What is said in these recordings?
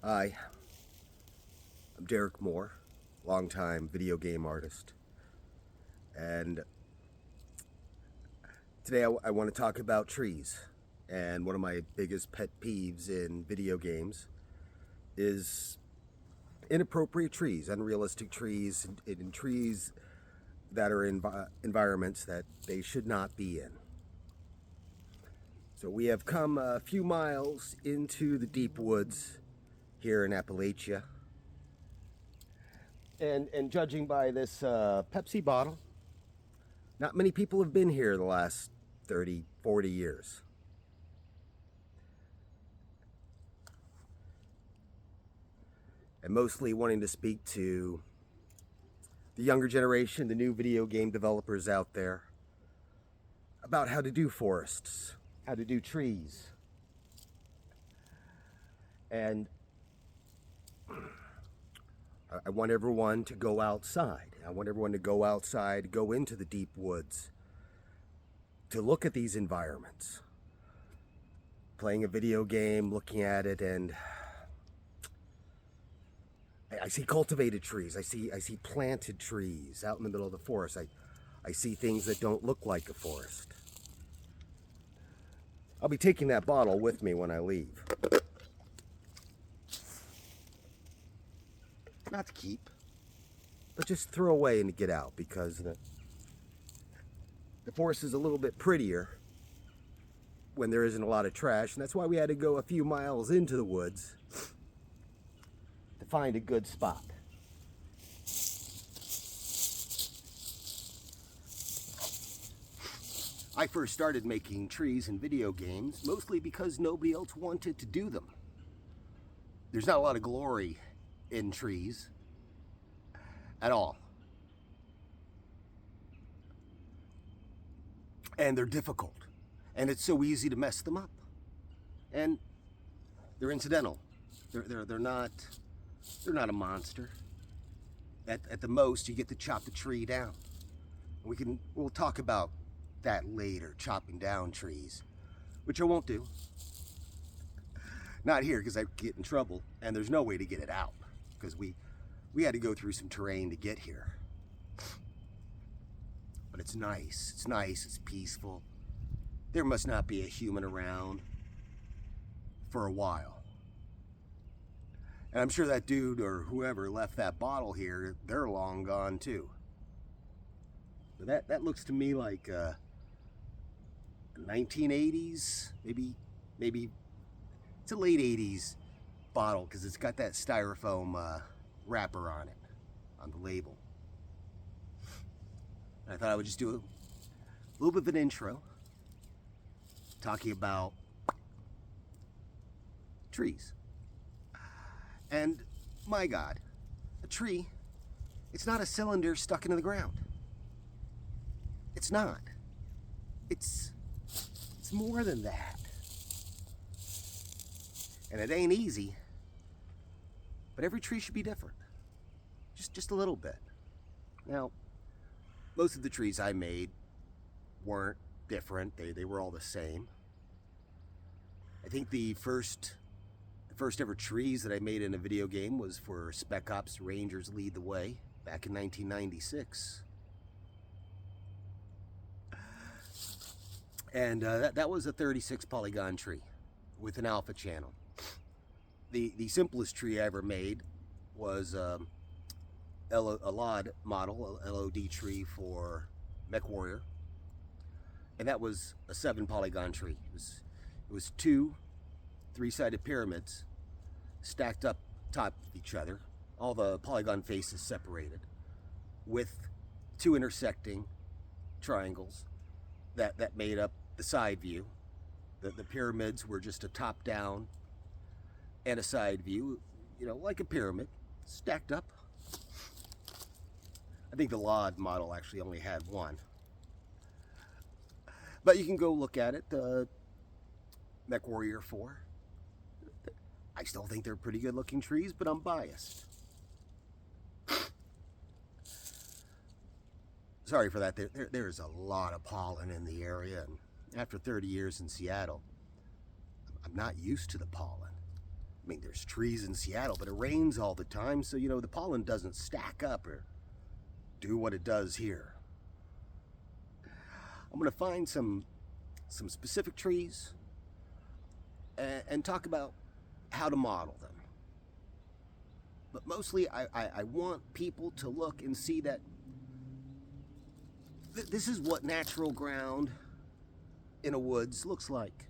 Hi, I'm Derrick Moore, longtime video game artist, and today I want to talk about trees. And one of my biggest pet peeves in video games is inappropriate trees, unrealistic trees, and trees that are in environments that they should not be in. So we have come a few miles into the deep woods here in Appalachia. And judging by this Pepsi bottle, not many people have been here the last 30, 40 years. And mostly wanting to speak to the younger generation, the new video game developers out there, about how to do forests, how to do trees. And I want everyone to go outside. I want everyone to go outside, go into the deep woods, to look at these environments. Playing a video game, looking at it, and I see cultivated trees. I see planted trees out in the middle of the forest. I see things that don't look like a forest. I'll be taking that bottle with me when I leave. Not to keep, but just throw away and get out, because the forest is a little bit prettier when there isn't a lot of trash, and that's why we had to go a few miles into the woods to find a good spot. I first started making trees in video games mostly because nobody else wanted to do them. There's not a lot of glory in trees at all. And they're difficult. And it's so easy to mess them up. And they're incidental. They're not a monster. At the most, you get to chop the tree down. We'll talk about that later, chopping down trees, which I won't do. Not here, because I get in trouble, and there's no way to get it out, because we had to go through some terrain to get here. But it's nice. It's nice. It's peaceful. There must not be a human around for a while. And I'm sure that dude or whoever left that bottle here, they're long gone too. But that looks to me like 1980s, maybe it's a late 80s bottle, because it's got that styrofoam wrapper on it, on the label. And I thought I would just do a little bit of an intro talking about trees. And my God, a tree, it's not a cylinder stuck into the ground. It's not. It's more than that. And it ain't easy, but every tree should be different. Just a little bit. Now, most of the trees I made weren't different. They were all the same. I think the first ever trees that I made in a video game was for Spec Ops Rangers Lead the Way back in 1996. And that was a 36 polygon tree with an alpha channel. The simplest tree I ever made was a LOD model, a LOD tree for MechWarrior. And that was a 7 polygon tree. It was two 3-sided pyramids stacked up top of each other, all the polygon faces separated, with 2 intersecting triangles that made up the side view. The pyramids were just a top down and a side view, like a pyramid, stacked up. I think the LOD model actually only had one. But you can go look at it, MechWarrior 4. I still think they're pretty good looking trees, but I'm biased. Sorry for that. There's a lot of pollen in the area, and after 30 years in Seattle, I'm not used to the pollen. mean, there's trees in Seattle, but it rains all the time, so, you know, the pollen doesn't stack up or do what it does here. I'm going to find some specific trees and talk about how to model them. But mostly, I want people to look and see that this is what natural ground in a woods looks like.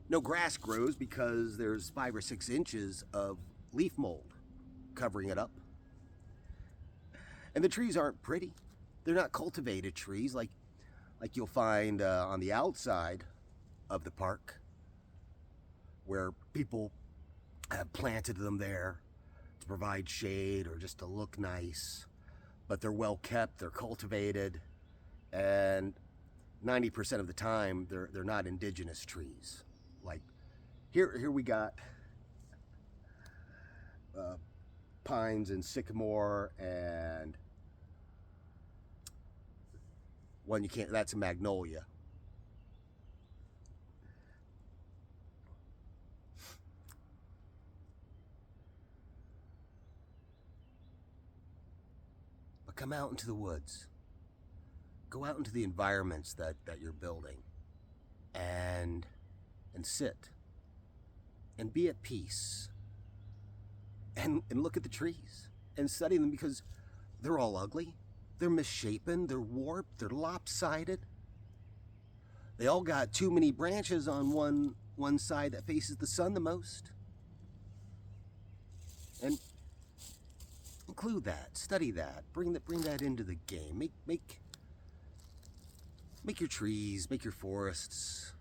No grass grows because there's 5 or 6 inches of leaf mold covering it up. And the trees aren't pretty. They're not cultivated trees like you'll find on the outside of the park, where people have planted them there to provide shade or just to look nice. But they're well kept, they're cultivated, and 90% of the time they're not indigenous trees. Like here we got pines and sycamore, and one you can't, that's a magnolia. But come out into the woods. Go out into the environments that you're building and sit and be at peace and look at the trees and study them, because they're all ugly, they're misshapen, they're warped, they're lopsided. They all got too many branches on one side that faces the sun the most. And include that, study that, bring that into the game. Make your trees, make your forests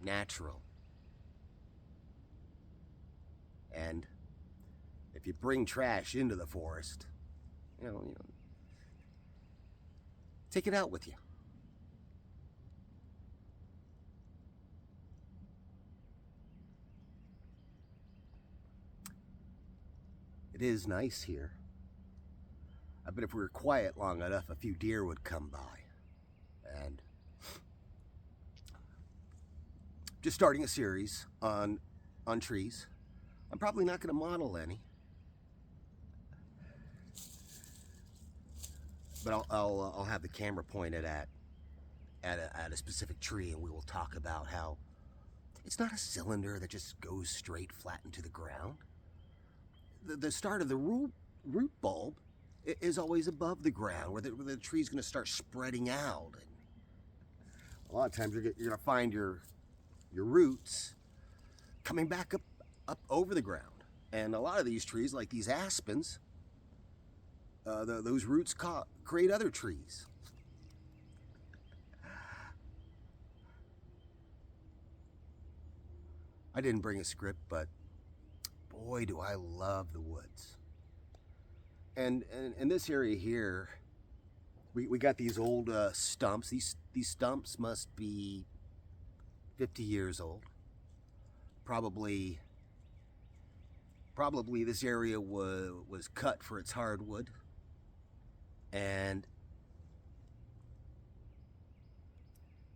natural. And if you bring trash into the forest, you know, take it out with you. It is nice here. I bet if we were quiet long enough, a few deer would come by. And just starting a series on trees. I'm probably not going to model any, but I'll have the camera pointed at a specific tree, and we will talk about how it's not a cylinder that just goes straight flat into the ground. The start of the root bulb is always above the ground, where the tree's going to start spreading out. And a lot of times you're going to find your roots coming back up over the ground. And a lot of these trees, like these aspens, those roots create other trees. I didn't bring a script, but boy, do I love the woods. And in this area here, we got these old stumps. These stumps must be 50 years old. Probably this area was cut for its hardwood, and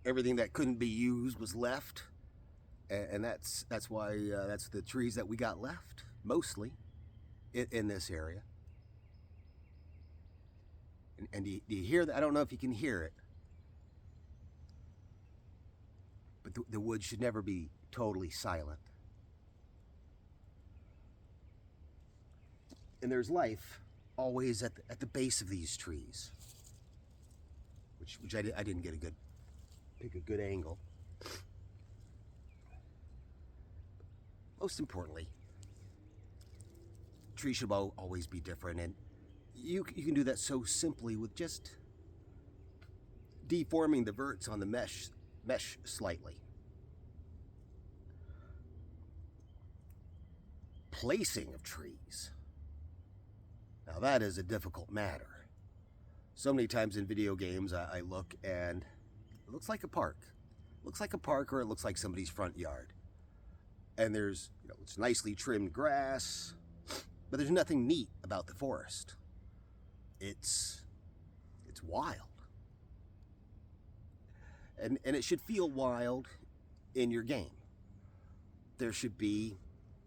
everything that couldn't be used was left, and that's why that's the trees that we got left mostly in this area. And do you hear that? I don't know if you can hear it, but the woods should never be totally silent. And there's life always at the base of these trees, which I didn't get pick a good angle. Most importantly, trees should always be different, and you can do that so simply with just deforming the verts on the mesh slightly. Placing of trees. Now that is a difficult matter. So many times in video games I look and it looks like a park. It looks like a park, or it looks like somebody's front yard. And there's, it's nicely trimmed grass, but there's nothing neat about the forest. It's wild. And it should feel wild in your game. there should be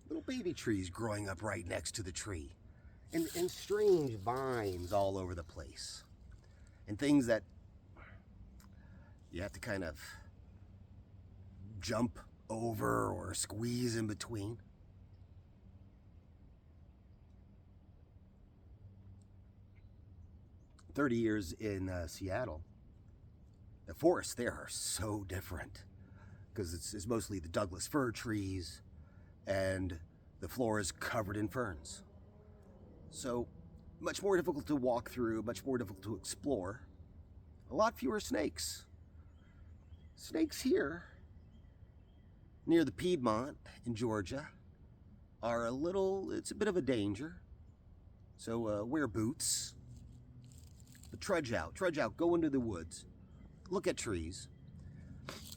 little baby trees growing up right next to the tree, and strange vines all over the place, and things that you have to kind of jump over or squeeze in between. "30 years in Seattle, the forests there are so different because it's mostly the Douglas fir trees, and the floor is covered in ferns. So much more difficult to walk through, much more difficult to explore. A lot fewer snakes. Snakes here, near the Piedmont in Georgia, are it's a bit of a danger. So wear boots. But trudge out, go into the woods, look at trees.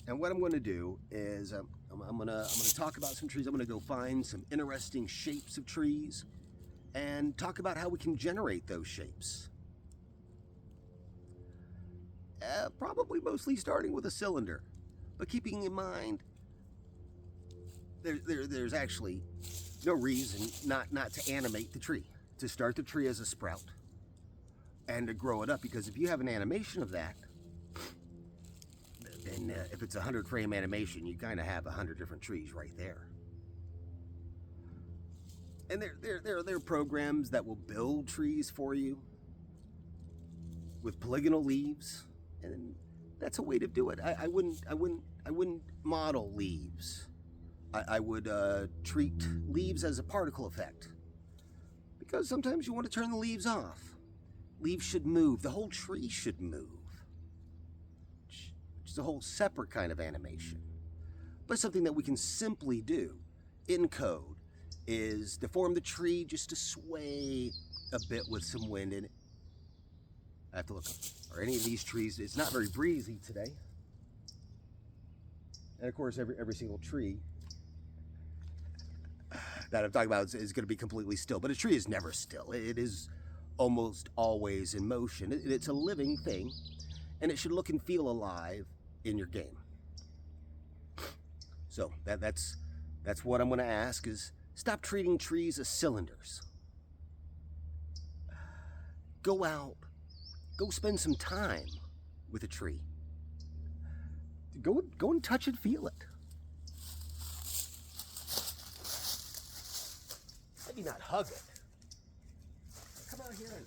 And what I'm going to do is I'm going to talk about some trees. I'm going to go find some interesting shapes of trees and talk about how we can generate those shapes. Probably mostly starting with a cylinder, but keeping in mind there's actually no reason not to animate the tree, to start the tree as a sprout and to grow it up, because if you have an animation of that, then if it's a 100-frame animation, you kind of have 100 different trees right there. And there are programs that will build trees for you with polygonal leaves, and that's a way to do it. I wouldn't model leaves. I would treat leaves as a particle effect, because sometimes you want to turn the leaves off. Leaves should move. The whole tree should move, which is a whole separate kind of animation. But something that we can simply do in code is deform the tree just to sway a bit with some wind in it. I have to look up. Are any of these trees? It's not very breezy today. And of course, every single tree that I'm talking about is going to be completely still. But a tree is never still. It is almost always in motion. It's a living thing, and it should look and feel alive in your game. So that's what I'm going to ask is, stop treating trees as cylinders. Go out. Go spend some time with a tree. Go and touch and feel it. Maybe not hug it. Come out here and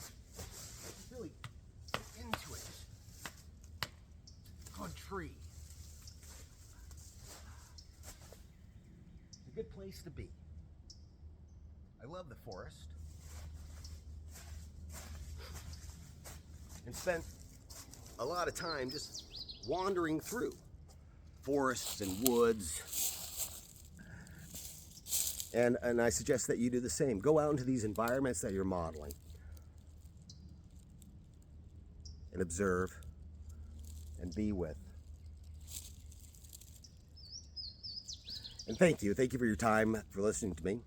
really get into it. Good tree. It's a good place to be. I love the forest. And spent a lot of time just wandering through forests and woods. And I suggest that you do the same. Go out into these environments that you're modeling and observe and be with. And thank you for your time, for listening to me.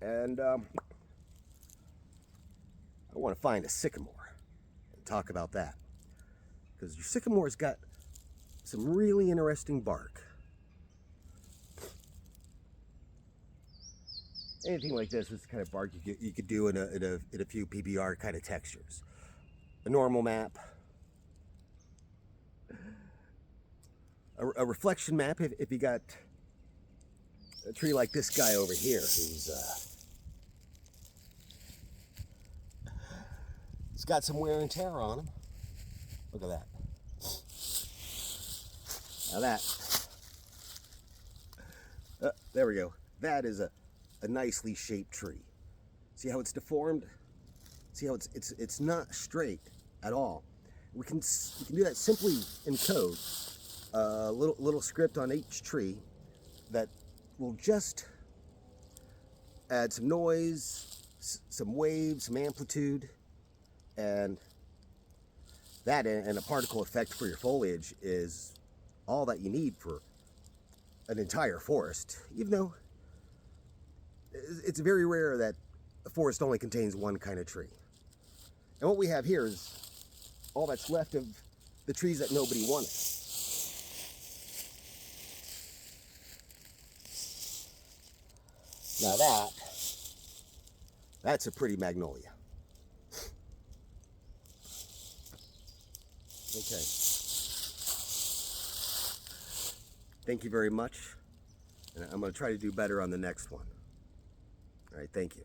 And I want to find a sycamore and talk about that, because your sycamore's got some really interesting bark. Anything like this is the kind of bark you could do in a few PBR kind of textures. A normal map, a reflection map if you got a tree like this guy over here who's he's got some wear and tear on him. Look at that. Now there we go. That is a nicely shaped tree. See how it's deformed? See how it's not straight at all. We can do that simply in code. Little script on each tree that will just add some noise, some waves, some amplitude, and that and a particle effect for your foliage is all that you need for an entire forest, even though it's very rare that a forest only contains one kind of tree. And what we have here is all that's left of the trees that nobody wanted. Now that's a pretty magnolia. Okay. Thank you very much. And I'm going to try to do better on the next one. All right, thank you.